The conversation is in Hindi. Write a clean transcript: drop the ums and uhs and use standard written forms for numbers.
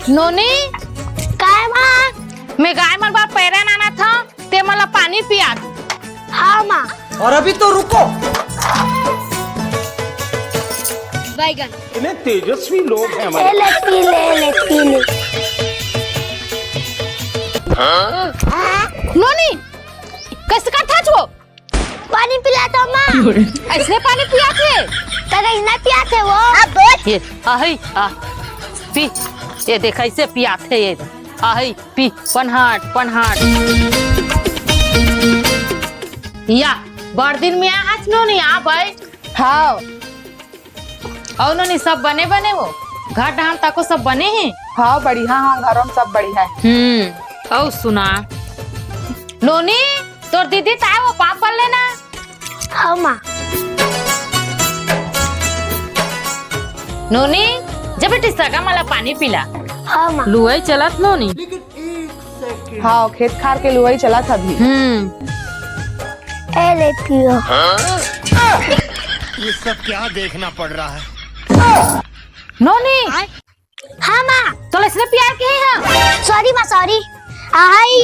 नोनी काय माँ? मैं गाय मन बार पैरन आना था ते मला पानी पिया। हाँ माँ। और अभी तो रुको, बैगन इतने तेजस्वी लोग हैं हमारे। ले पी ले। नोनी कैसे का था वो? पानी पिला तो माँ। ऐसे पानी पिया थे? तेरे ना पिया थे वो। ये आई आ पी, ये देख ऐसे पिया थे ये। आई पी वन हार्ट या बड़ दिन में आज नोनी आ भाई। हाँ और नोनी सब बने वो घर डाम तक सब बने हैं। हाँ बढ़िया, हाँ घरों में सब बढ़िया है। और सुना नोनी तोर दीदी ताए वो पापड़ लेना। हाँ माँ। नोनी जब बेटी सगा मला पानी पिला। हाँ माँ। लुआई चलत नोनी। हाँ खेत खार के लुआई चला था भी। ले पियो। ये सब क्या देखना पड़ रहा है? नोनी हाँ माँ। तो इसने प्यार के हैं। सॉरी माँ सॉरी। आई।